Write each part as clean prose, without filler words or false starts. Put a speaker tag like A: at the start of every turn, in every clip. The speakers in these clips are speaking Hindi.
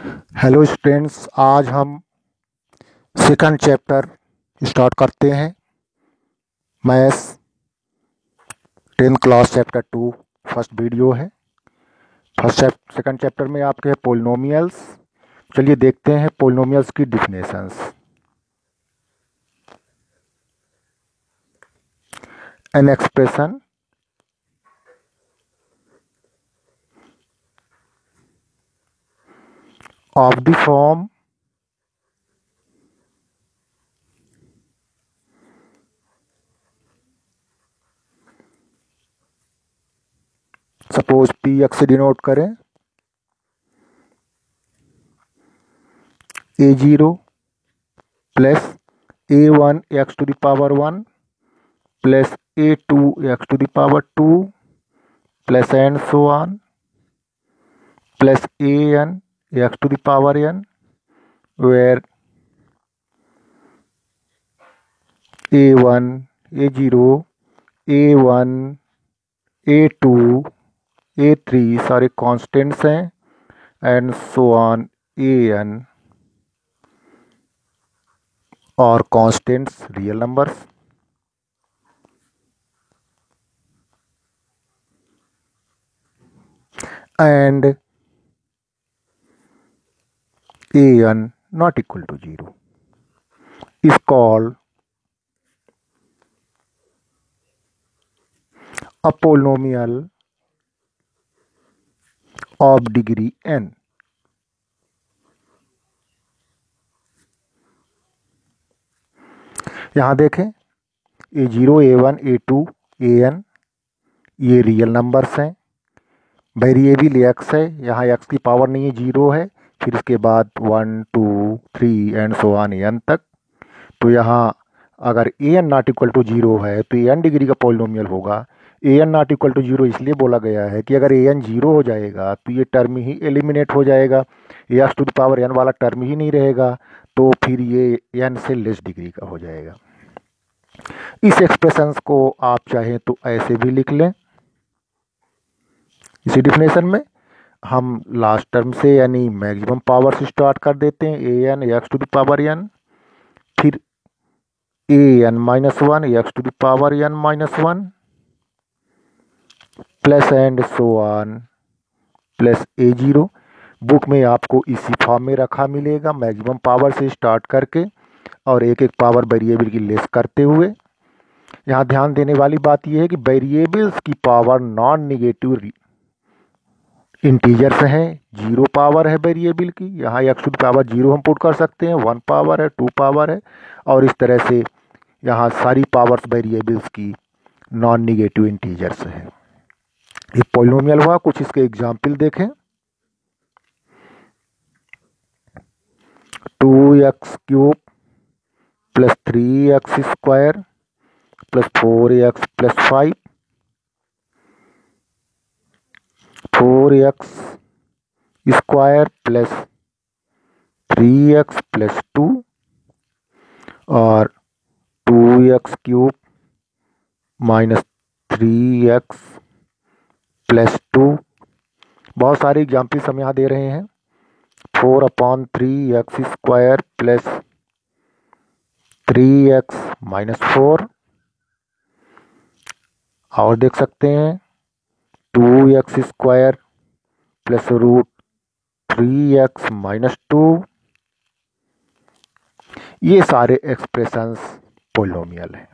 A: हेलो स्टूडेंट्स, आज हम सेकंड चैप्टर स्टार्ट करते हैं। Maths 10th class chapter 2 first video है। सेकंड चैप्टर में आपके पोलिनोमियल्स। चलिए देखते हैं पोलिनोमियल्स की definitions. An expression of the form suppose P X denote करें a0 plus a1 X to the power 1 plus a2 X to the power 2 plus and so on plus an x to the power n, where a1, a0, a1, a2, a3 सारे कांस्टेंट्स हैं एंड सो ऑन an और constants real numbers. And an not equal to 0 is called a polynomial of degree n। यहाँ देखें a0, a1, a2, an ये रियल नंबर्स हैं। वेरिएबल एक्स है, यहाँ एक्स की पावर नहीं है, 0 है। फिर इसके बाद 1, 2, 3 एंड सो ऑन एन तक। तो यहाँ अगर A N not equal to 0 है तो एन डिग्री का पॉलिनोमियल होगा। A N not equal to 0 इसलिए बोला गया है कि अगर ए एन 0 हो जाएगा तो ये टर्म ही एलिमिनेट हो जाएगा, X to the power N वाला टर्म ही नहीं रहेगा, तो फिर ये एन से लेस डिग्री का हो जाएगा। इस एक्सप्रेशंस को आप चाहें तो ऐसे भी लिख लें। इसी डिफिनेशन में हम लास्ट टर्म से यानी मैक्सिमम पावर से स्टार्ट कर देते हैं, a n x to the power n, फिर a n minus 1 x to the power n minus 1 plus and so on plus a0। Book में आपको इसी फॉर्म में रखा मिलेगा, मैक्सिमम पावर से स्टार्ट करके और एक एक पावर वेरिएबल की लेस करते हुए। यहाँ ध्यान देने वाली बात यह है कि वेरिएबल्स की पावर नॉन निगेटिव इंटीजर्स हैं। 0 पावर है वेरिएबल की, यहाँ एक्स टू द पावर 0 हम पुट कर सकते हैं, 1 पावर है, 2 पावर है, और इस तरह से यहाँ सारी पावर्स वेरिएबल्स की नॉन निगेटिव इंटीजर्स हैं। ये पॉलिनोमियल हुआ। कुछ इसके एग्जाम्पल देखें। 2x cube plus 3x square plus 4x plus 5, 4x square plus 3x plus 2 और 2x cube minus 3x plus 2। बहुत सारे एग्जाम्पल्स हम यहाँ दे रहे हैं। 4/3x square plus 3x minus 4, और देख सकते हैं 2x square plus root 3x minus 2। ये सारे एक्सप्रेशंस पोलिनोमियल हैं।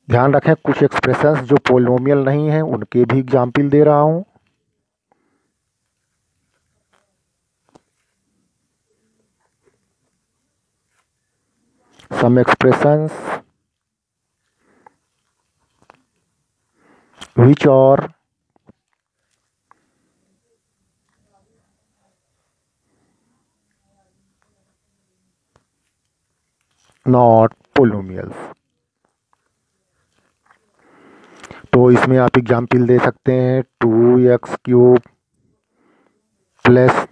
A: ध्यान रखें कुछ एक्सप्रेशंस जो पोलिनोमियल नहीं हैं उनके भी एग्जाम्पल दे रहा हूं। सम expressions which are not polynomials। तो इसमें आप एग्जाम्पल दे सकते हैं 2x cube plus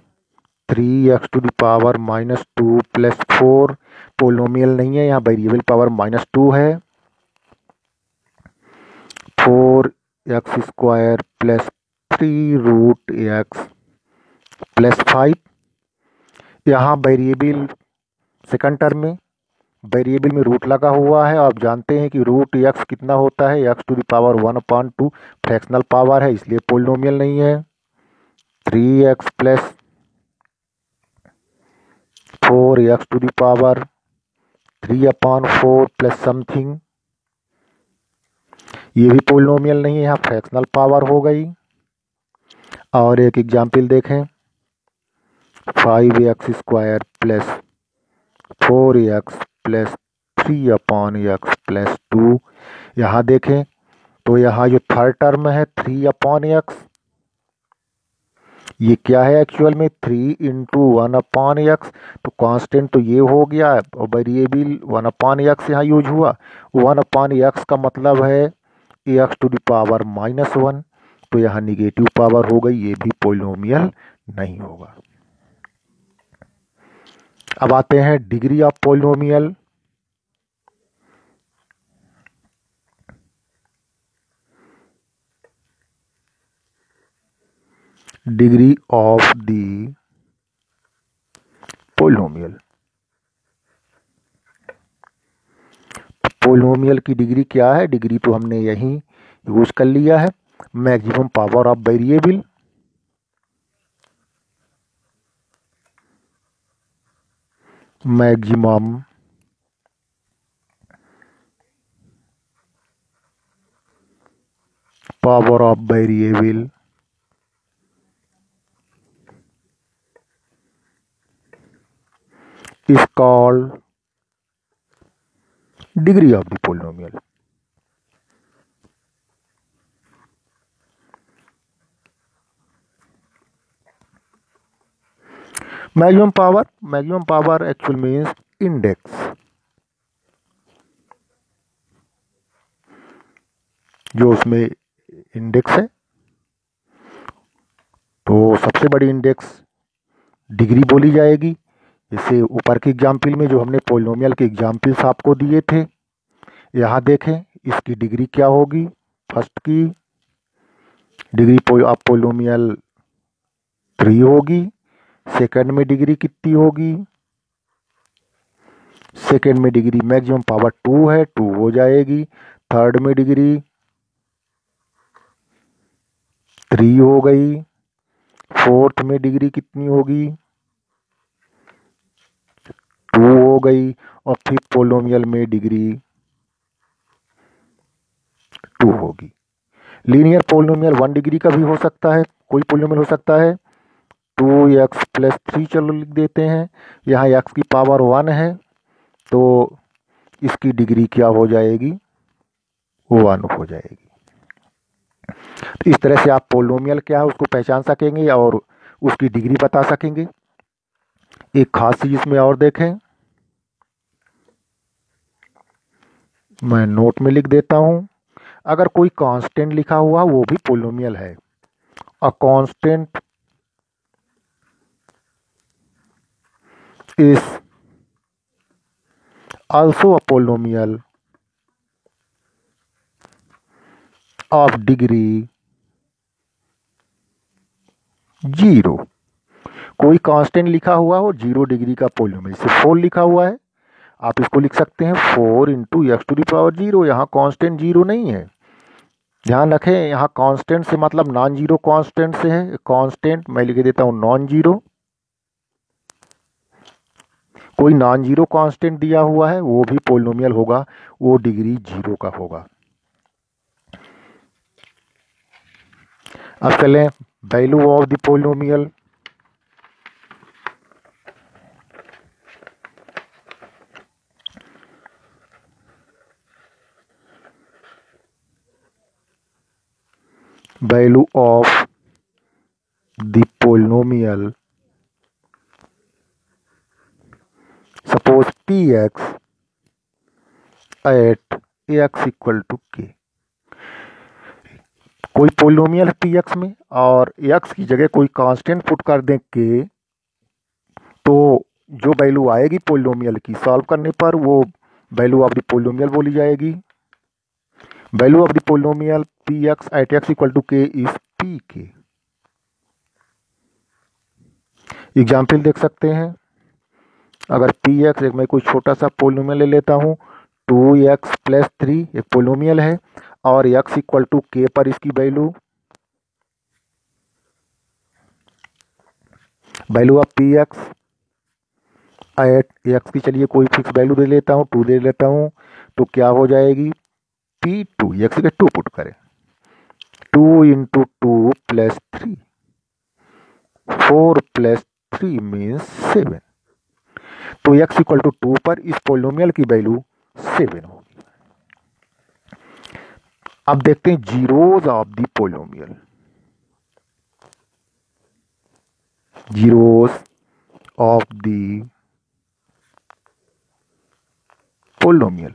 A: 3x to the power minus 2 plus 4 polynomial नहीं है, यहाँ वेरिएबल पावर माइनस 2 है। 4x square plus 3√x plus 5। यहाँ वेरिएबल सेकंड टर्म में वेरिएबल में रूट लगा हुआ है। आप जानते हैं कि रूट एक्स कितना होता है, X to the power 1/2 fractional power है, इसलिए पोलिनोमियल नहीं है। 3x plus 4x to the power 3/4 plus something, ये भी पोलिनोमियल नहीं है, यहाँ फ्रैक्शनल पावर हो गई। और एक एग्जाम्पल देखें, 5x² plus 4x plus 3/x plus 2। यहाँ देखें तो यहाँ जो थर्ड टर्म है 3/x, ये क्या है एक्चुअल में 3 × 1/x, तो कांस्टेंट तो ये हो गया और वेरिएबल 1/x यहाँ यूज हुआ। 1/x का मतलब है x टू द पावर -1, तो यहाँ निगेटिव पावर हो गई, ये भी पोलिनोमियल नहीं होगा। अब आते हैं degree of polynomial. Degree of the polynomial, polynomial की डिग्री क्या है? डिग्री तो हमने यहीं यूज कर लिया है, maximum power of variable maximum power of variable is called degree of the polynomial. Maximum power actually means index. जो उसमें इंडेक्स है, तो सबसे बड़ी इंडेक्स डिग्री बोली जाएगी। जैसे ऊपर के एग्जाम्पल में जो हमने पोलिनोमियल के एग्जाम्पल्स आपको दिए थे, यहाँ देखें इसकी डिग्री क्या होगी। फर्स्ट की डिग्री ऑफ पोलिनोमियल 3 होगी। सेकंड में डिग्री कितनी होगी? सेकंड में डिग्री मैक्सिमम पावर 2 है, 2 हो जाएगी। थर्ड में डिग्री 3 हो गई। फोर्थ में डिग्री कितनी होगी? 2 हो गई। और फिफ्थ पोलिनोमियल में डिग्री 2 होगी। लीनियर पोलिनोमियल 1 डिग्री का भी हो सकता है, कोई पोलिनोमियल हो सकता है। 2x प्लस 3 चलो लिख देते हैं। यहाँ x की पावर 1 है, तो इसकी डिग्री क्या हो जाएगी? 1 हो जाएगी। तो इस तरह से आप पोलिनोमियल क्या है उसको पहचान सकेंगे और उसकी डिग्री बता सकेंगे। एक खास चीज इसमें और देखें, मैं नोट में लिख देता हूं, अगर कोई कांस्टेंट लिखा हुआ वो भी पोलिनोमियल है। A constant is also a polynomial of degree 0। कोई कांस्टेंट लिखा हुआ हो 0 डिग्री का पोलिनोमियल, जैसे 4 लिखा हुआ है, आप इसको लिख सकते हैं 4 × x टू द पावर 0। यहाँ कांस्टेंट 0 नहीं है, ध्यान रखें। यहाँ कांस्टेंट से मतलब नॉन जीरो कांस्टेंट से है। कांस्टेंट मैं लिख देता हूँ नॉन जीरो। कोई नॉन जीरो कांस्टेंट दिया हुआ है वो भी पोलिनोमियल होगा, वो डिग्री 0 का होगा। अब चलें value of the polynomial. value of the polynomial, suppose px at x equal to k। कोई पोलिनोमियल px में और x की जगह कोई कांस्टेंट पुट कर दें k, तो जो वैल्यू आएगी पोलिनोमियल की सॉल्व करने पर वो वैल्यू ऑफ द पोलिनोमियल बोली जाएगी। Value of the polynomial px at x equal to k is pk। Example देख सकते हैं। अगर पी एक्स एक मैं कोई छोटा सा पोलिनोमियल ले लेता हूँ, 2x+3 एक पोलिनोमियल है और x इक्वल टू के पर इसकी value of P X at X की चलिए कोई फिक्स वैल्यू दे लेता हूँ, 2 दे लेता हूँ, तो क्या हो जाएगी P2 एक्स के 2 पुट करें, 2 इंटू 2 प्लस 3, 4 प्लस 3 मीन्स 7। तो x इक्वल टू 2 पर इस पोलिनोमियल की वैल्यू 7 होगी। अब देखते हैं zeros of the polynomial. Zeros of the polynomial,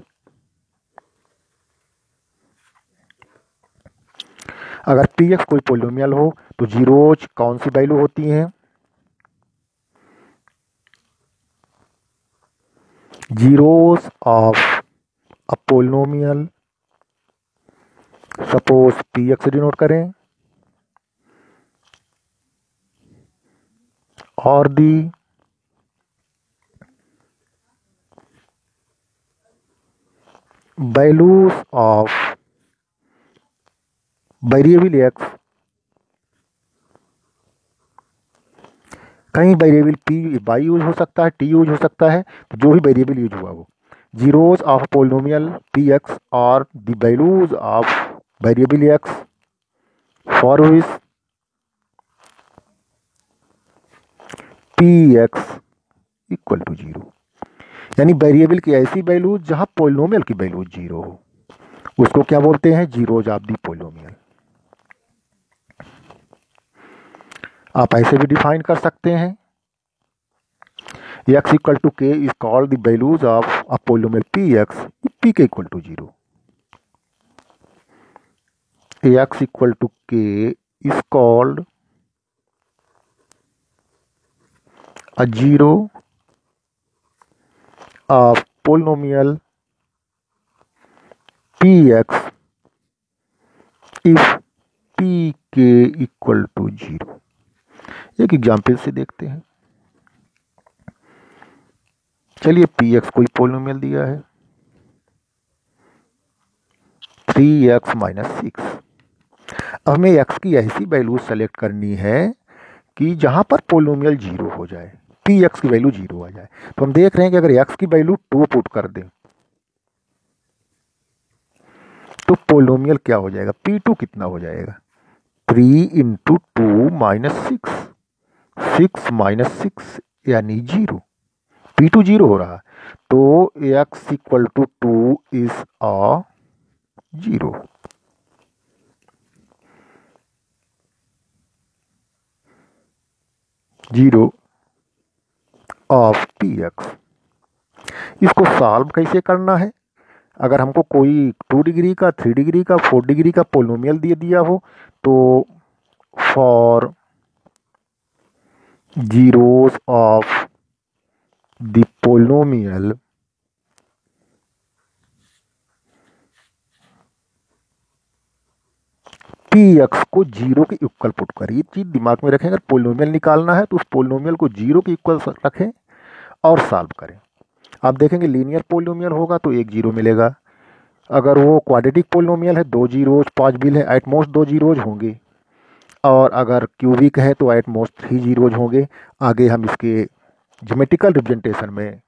A: अगर पी एक्स कोई पोलिनोमियल हो तो जीरोज कौन सी वैल्यू होती हैं? Zeros of a polynomial, suppose P X denote करें, और the values of variable x, कहीं वेरिएबल पी वाई यूज हो सकता है, टी यूज हो सकता है, तो जो भी वेरिएबल यूज हुआ वो zeros of polynomial P x और the values of variable x for which p x equal to 0, यानी वेरिएबल की ऐसी वैल्यू जहां पोलिनोमियल की वैल्यू 0 हो, उसको क्या बोलते हैं? Zeros of the polynomial. आप ऐसे भी डिफाइन कर सकते हैं, x equal to k is called the values of a polynomial P x, p k equal to 0। x equal to k is called a 0 of polynomial px if pk equal to 0। एक एग्जाम्पल से देखते हैं। चलिए px कोई पोलिनोमियल दिया है 3x माइनस 6। अब हमें x की ऐसी वैल्यू सेलेक्ट करनी है कि जहां पर पोलिनोमियल 0 हो जाए, px की वैल्यू 0 आ जाए। तो हम देख रहे हैं कि अगर x की वैल्यू 2 पुट कर दें तो पोलिनोमियल क्या हो जाएगा? P2 कितना हो जाएगा? 3 इंटू 2 माइनस 6, 6 माइनस 6 यानी 0। P2 0 हो रहा, तो x equal to 2 is a 0। Zero of P X. इसको सॉल्व कैसे करना है? अगर हमको कोई 2 डिग्री का, 3 डिग्री का, 4 डिग्री का पोलिनोमियल दे दिया हो, तो for zeros of the polynomial P x को 0 के इक्वल पुट करें। ये चीज दिमाग में रखें, अगर पोलिनोमियल निकालना है तो उस पोलिनोमियल को 0 के इक्वल रखें और सॉल्व करें। आप देखेंगे लीनियर पोलिनोमियल होगा तो 1 0 मिलेगा, अगर वो क्वाड्रेटिक पोलिनोमियल है 2 जीरोज 5 बिल है, एट मोस्ट 2 जीरोज होंगे, और अगर क्यूबिक है तो एट मोस्ट 3 जीरोज होंगे। आगे हम इसके ज्योमेट्रिकल रिप्रेजेंटेशन में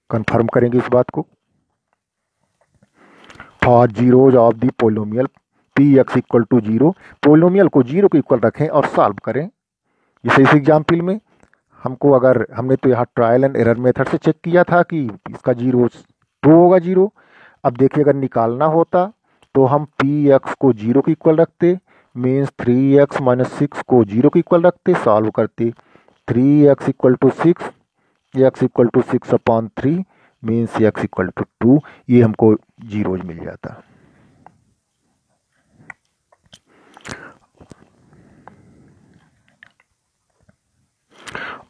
A: कंफर्म करेंगे इस बात को। For zeros of the polynomial P x equal to 0, polynomial को 0 के इक्वल रखें और सॉल्व करें। जैसे इस एग्जाम्पल में हमको, अगर हमने तो यहाँ ट्रायल एंड एरर मेथड से चेक किया था कि इसका 0 2 होगा 0। अब देखिए अगर निकालना होता तो हम पी एक्स को 0 के इक्वल रखते, मीन्स 3x माइनस 6 को 0 के इक्वल रखते, सॉल्व करते। 3x equal to 6, x equal to 6 upon 3 means x equal to 2, ये हमको जीरोज मिल जाता।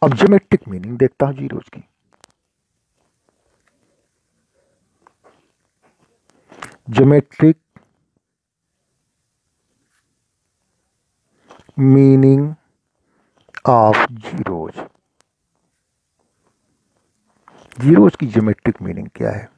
A: अब ज्योमेट्रिक मीनिंग देखता हूं जीरोज की। Geometric meaning of zeros, zeros की ज्योमेट्रिक मीनिंग क्या है?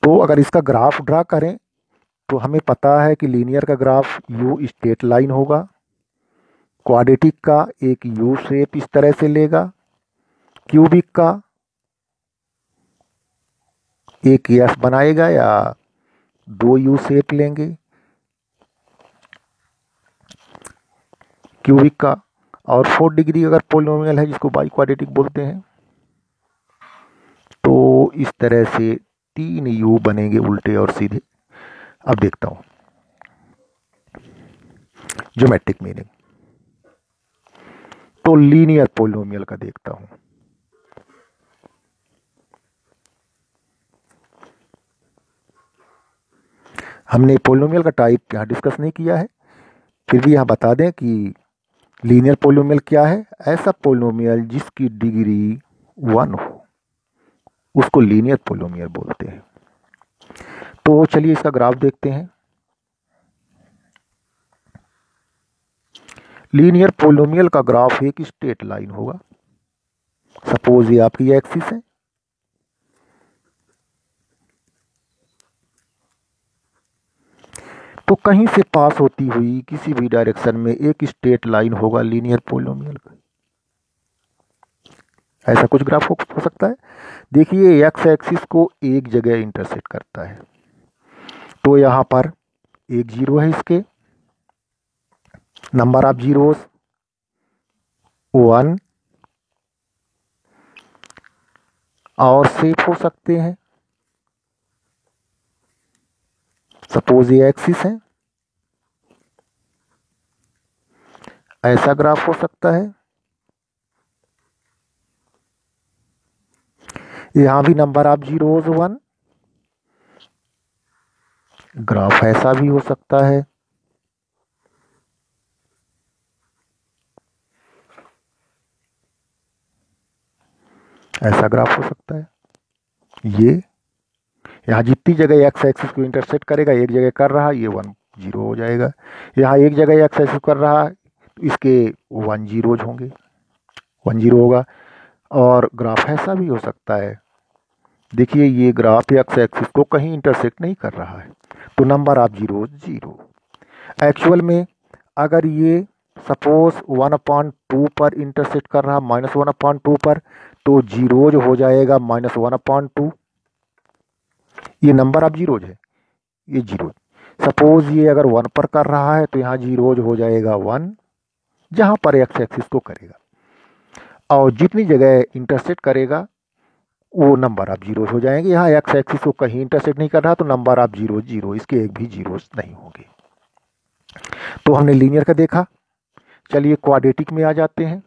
A: तो अगर इसका ग्राफ ड्रा करें तो हमें पता है कि लीनियर का ग्राफ यू स्ट्रेट लाइन होगा, क्वाड्रेटिक का एक यू शेप इस तरह से लेगा, क्यूबिक का एक एस बनाएगा या दो यू शेप लेंगे क्यूबिक का, और 4 डिग्री अगर पोलिनोमियल है जिसको बाई क्वाड्रेटिक बोलते हैं तो इस तरह से 3 यू बनेंगे उल्टे और सीधे। अब देखता हूं ज्योमेट्रिक मीनिंग, तो लीनियर पोलिनोमियल का देखता हूं। हमने पोलिनोमियल का टाइप यहां डिस्कस नहीं किया है, फिर भी यहां बता दें कि लीनियर पोलिनोमियल क्या है। ऐसा पोलिनोमियल जिसकी डिग्री 1 हो उसको लीनियर पोलिनोमियल बोलते हैं। तो चलिए इसका ग्राफ देखते हैं। लीनियर पोलिनोमियल का ग्राफ एक स्ट्रेट लाइन होगा। सपोज ये आपकी एक्सिस है, तो कहीं से पास होती हुई किसी भी डायरेक्शन में एक स्ट्रेट लाइन होगा लीनियर पोलिनोमियल का। ऐसा कुछ ग्राफ हो सकता है। देखिए एक्स एक्सिस को एक जगह इंटरसेक्ट करता है, तो यहां पर एक जीरो है, इसके नंबर ऑफ जीरोस 1 और शेप हो सकते हैं। सपोज ये एक्सिस है, ऐसा ग्राफ हो सकता है। यहां भी नंबर ऑफ जीरोस 1, ग्राफ ऐसा भी हो सकता है। ऐसा ग्राफ हो सकता है। ये यहाँ जितनी जगह एक्स एक्सिस को इंटरसेक्ट करेगा, एक जगह कर रहा, ये 1 0 हो जाएगा। यहाँ एक जगह एक्स एक्सिस कर रहा, तो इसके 1 जीरोज होंगे, 1 0 होगा। और ग्राफ ऐसा भी हो सकता है। देखिए ये ग्राफ एक्स एक्सिस को कहीं इंटरसेक्ट नहीं कर रहा है, तो नंबर ऑफ जीरो 0। एक्चुअल में अगर ये सपोज 1/2 पर इंटरसेक्ट कर रहा, -1/2 पर, तो जीरोज हो जाएगा -1/2। ये नंबर ऑफ जीरोज है, ये जीरोज। सपोज ये अगर 1 पर कर रहा है तो यहाँ जीरोज हो जाएगा 1 जहां पर एक्स एक्सिस को करेगा, और जितनी जगह इंटरसेक्ट करेगा वो नंबर ऑफ जीरोज हो जाएंगे। यहाँ एक्स एक्सिस को कहीं इंटरसेक्ट नहीं कर रहा, तो नंबर ऑफ जीरो 0, इसके एक भी जीरोज नहीं होंगे। तो हमने लीनियर का देखा। चलिए क्वाड्रेटिक में आ जाते हैं।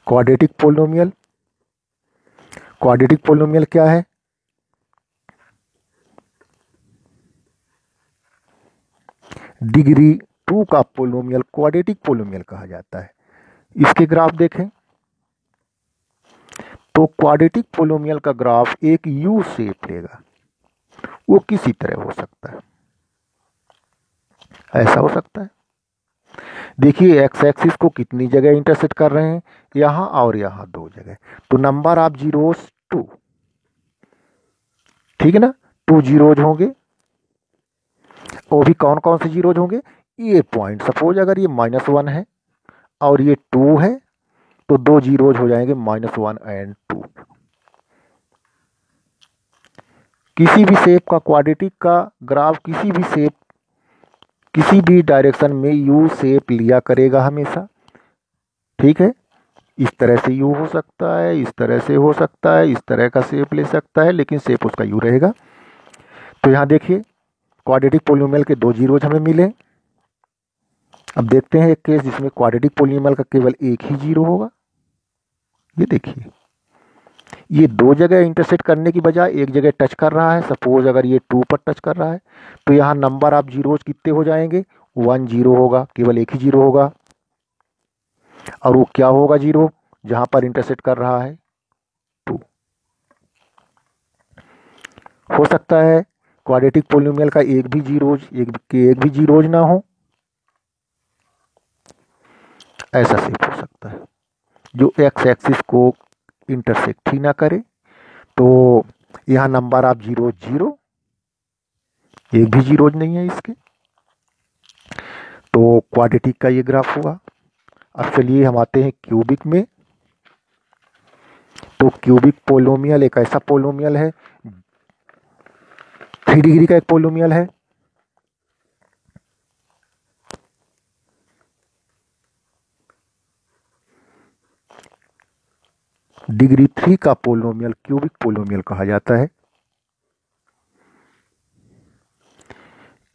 A: क्वाड्रेटिक पोलिनोमियल, क्वाड्रेटिक पोलिनोमियल क्या है? डिग्री 2 का पोलिनोमियल क्वाड्रेटिक पोलिनोमियल कहा जाता है। इसके ग्राफ देखें तो क्वाड्रेटिक पोलिनोमियल का ग्राफ एक यू शेप लेगा। वो किसी तरह हो सकता है, ऐसा हो सकता है। देखिए एक्स एक्सिस को कितनी जगह इंटरसेक्ट कर रहे हैं, यहां और यहां 2 जगह, तो नंबर ऑफ जीरोस 2, ठीक है ना, 2 जीरोज होंगे। वो भी कौन कौन से जीरोज होंगे? ये पॉइंट, सपोज अगर ये -1 है और ये 2 है, तो 2 जीरोज हो जाएंगे -1 और 2। किसी भी शेप का क्वाड्रेटिक का ग्राफ किसी भी शेप किसी भी डायरेक्शन में यू शेप लिया करेगा हमेशा, ठीक है। इस तरह से यू हो सकता है, इस तरह से हो सकता है, इस तरह का शेप ले सकता है, लेकिन शेप उसका यू रहेगा। तो यहां देखिए क्वाड्रेटिक पोलिनोमियल के 2 जीरोज हमें मिले। अब देखते हैं एक केस जिसमें क्वाड्रेटिक पोलिनोमियल का केवल एक ही जीरो होगा। ये देखिए ये 2 जगह इंटरसेक्ट करने की बजाय एक जगह टच कर रहा है। सपोज अगर ये 2 पर टच कर रहा है, तो यहाँ नंबर ऑफ जीरोज कितने हो जाएंगे? 1 0 होगा, केवल एक ही जीरो होगा। और वो क्या होगा जीरो जहां पर इंटरसेक्ट कर रहा है 2। हो सकता है क्वाड्रेटिक पोलिनोमियल का एक भी जीरोज ना हो, ऐसा सिर्फ हो सकता है जो एक्स एक्सिस को इंटरसेक्ट ही ना करे। तो यहाँ नंबर ऑफ जीरो जीरो, एक भी जीरोज नहीं है इसके, तो क्वाड्रेटिक का ये ग्राफ हुआ। अब चलिए हम आते हैं क्यूबिक में। तो क्यूबिक पोलिनोमियल एक ऐसा पोलिनोमियल है, 3 डिग्री का एक पोलिनोमियल है। डिग्री 3 का पोलिनोमियल क्यूबिक पोलिनोमियल कहा जाता है।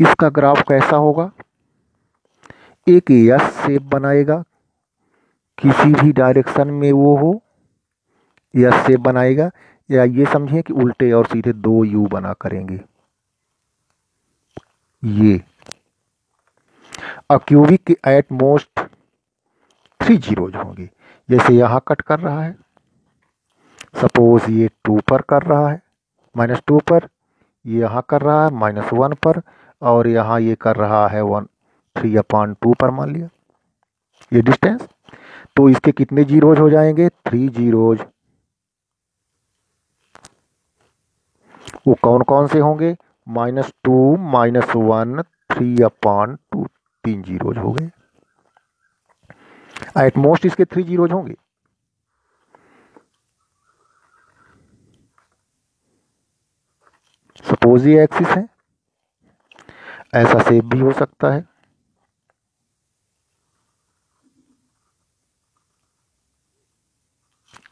A: इसका ग्राफ कैसा होगा? एक एस शेप बनाएगा, किसी भी डायरेक्शन में वो हो एस शेप बनाएगा, या ये समझिए कि उल्टे और सीधे 2 यू बना करेंगे ये। क्यूबिक के एट मोस्ट 3 जीरोज होंगे, जैसे यहां कट कर रहा है, सपोज ये 2 पर कर रहा है, -2 पर, ये यहाँ कर रहा है -1 पर, और यहाँ ये कर रहा है 3/2 पर, मान लिया ये डिस्टेंस। तो इसके कितने जीरोज हो जाएंगे? 3 जीरोज। वो कौन कौन से होंगे? -2, -1, 3/2, 3 जीरोज हो गए। एट मोस्ट इसके 3 जीरोज होंगे। सपोज ये एक्सिस है, ऐसा शेप भी हो सकता है।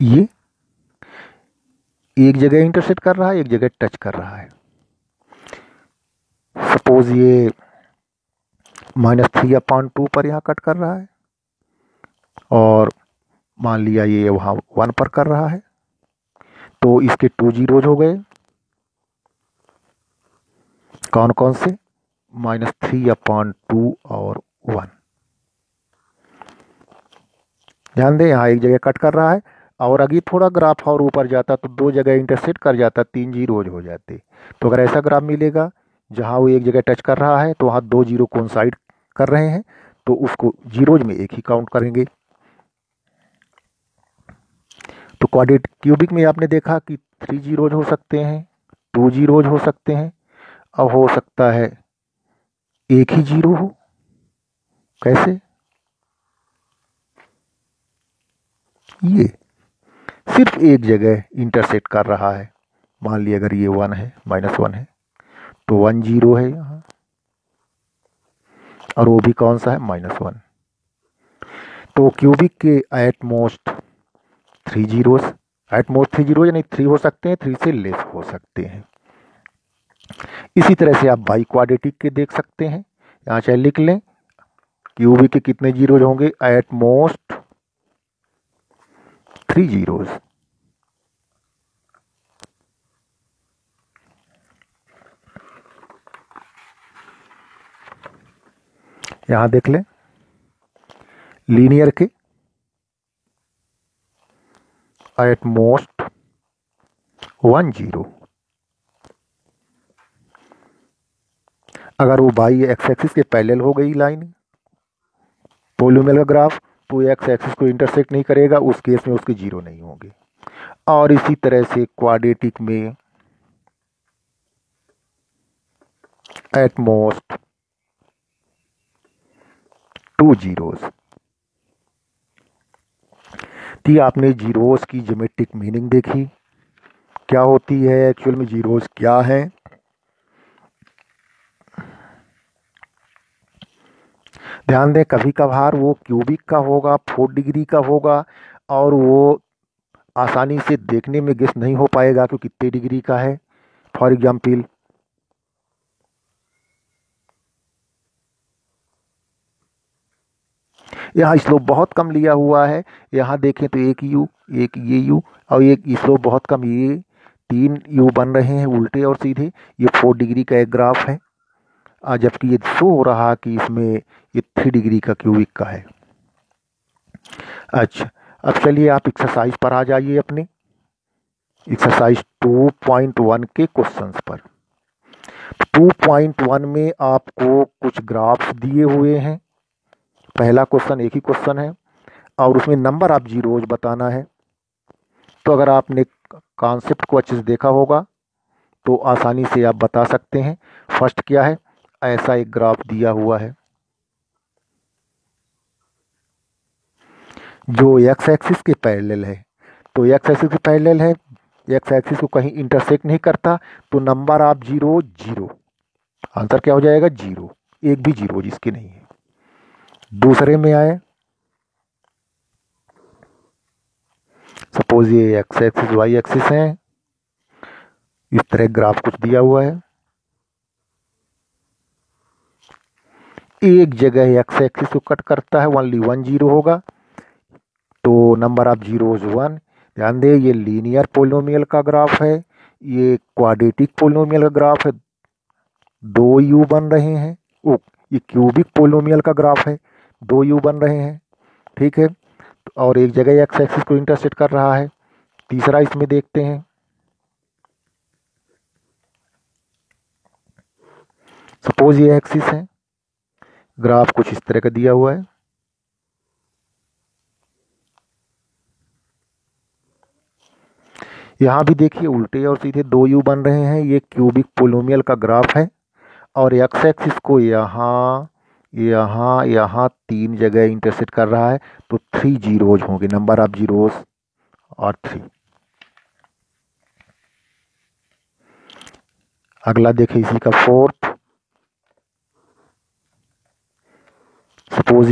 A: ये एक जगह इंटरसेक्ट कर रहा है, एक जगह टच कर रहा है। सपोज ये -3/2 पर यहाँ कट कर रहा है, और मान लिया ये वहाँ 1 पर कर रहा है, तो इसके 2 जीरोज हो गए। कौन कौन से? -3/2 और 1। ध्यान दें यहाँ एक जगह कट कर रहा है, और अगर थोड़ा ग्राफ और ऊपर जाता तो 2 जगह इंटरसेक्ट कर जाता, 3 जीरोज हो जाते। तो अगर ऐसा ग्राफ मिलेगा जहाँ वो एक जगह टच कर रहा है, तो वहाँ 2 जीरो कोइंसाइड कर रहे हैं, तो उसको जीरोज में एक ही काउंट करेंगे। तो क्वाड्रेटिक क्यूबिक में आपने देखा कि 3 जीरोज हो सकते हैं, 2 जीरोज हो सकते हैं, अब हो सकता है एक ही जीरो हो। कैसे? ये सिर्फ एक जगह इंटरसेक्ट कर रहा है, मान लिया अगर ये 1 है, -1 है, तो 1 जीरो है यहाँ, और वो भी कौन सा है? -1। तो क्यूबिक के at most 3 zeros, at most 3 zero यानी 3 हो सकते हैं, 3 से लेस हो सकते हैं। इसी तरह से आप बाई क्वाड्रेटिक के देख सकते हैं। यहाँ चाहे लिख लें क्यूबिक के कितने जीरोज होंगे? At most 3 zeros. यहां देख लें लीनियर के एट मोस्ट 1 जीरो। अगर वो बाई एक्स एक्सिस के पैरेलल हो गई लाइन पोलिनोमियल का ग्राफ, तो एक्स एक्सिस को इंटरसेक्ट नहीं करेगा, उस केस में उसके जीरो नहीं होंगे। और इसी तरह से क्वाड्रेटिक में एट मोस्ट 2 जीरोस। थी आपने जीरोस की ज्योमेट्रिक मीनिंग देखी, क्या होती है एक्चुअल में, जीरोस क्या है। ध्यान दें कभी कभार वो क्यूबिक का होगा, 4 डिग्री का होगा, और वो आसानी से देखने में गेस नहीं हो पाएगा कि कितने डिग्री का है। फॉर एग्जाम्पल यहाँ स्लोप बहुत कम लिया हुआ है, यहाँ देखें तो एक यू, एक ये यू, और एक स्लोप बहुत कम, ये 3 यू बन रहे हैं उल्टे और सीधे। ये 4 डिग्री का एक ग्राफ है, जबकि ये शो हो रहा कि इसमें ये 3 डिग्री का क्यूबिक का है। अच्छा, अब चलिए आप एक्सरसाइज पर आ जाइए अपने एक्सरसाइज 2.1 के क्वेश्चंस पर। 2.1 में आपको कुछ ग्राफ्स दिए हुए हैं। पहला क्वेश्चन एक ही क्वेश्चन है और उसमें नंबर ऑफ जीरोज बताना है। तो अगर आपने कॉन्सेप्ट को अच्छे से देखा होगा तो आसानी से आप बता सकते हैं। फर्स्ट क्या है, ऐसा एक ग्राफ दिया हुआ है जो एक्स एक्सिस के पैरेलल है। तो एक्स एक्सिस के पैरेलल है, एक्स एक्सिस को कहीं इंटरसेक्ट नहीं करता, तो number of zero zero, answer क्या हो जाएगा, जीरो। एक भी जीरो जिसकी नहीं है। दूसरे में आए, सपोज ये एक्स एक्सिस वाई एक्सिस है, इस तरह ग्राफ कुछ दिया हुआ है। एक जगह एक्स एक्सिस को कट करता है, ओनली वन जीरो होगा, तो नंबर ऑफ जीरोज वन। ध्यान दे, ये लीनियर पोलिनोमियल का ग्राफ है, ये क्वाड्रेटिक पोलिनोमियल का ग्राफ है, दो यू बन रहे हैं। ओ, ये क्यूबिक पोलिनोमियल का ग्राफ है, दो यू बन रहे हैं, ठीक है। और एक जगह एक्स एक्सिस को इंटरसेक्ट कर रहा है। तीसरा इसमें देखते हैं, सपोज ये एक्सिस है, ग्राफ कुछ इस तरह का दिया हुआ है। यहाँ भी देखिए उल्टे और सीधे दो यू बन रहे हैं, ये क्यूबिक पोलिनोमियल का ग्राफ है। और एक्स एक्सिस को यहाँ यहाँ यहाँ तीन जगह इंटरसेक्ट कर रहा है, तो थ्री जीरोज होंगे, नंबर ऑफ जीरोज और थ्री। अगला देखिए इसी का फोर्थ, सपोज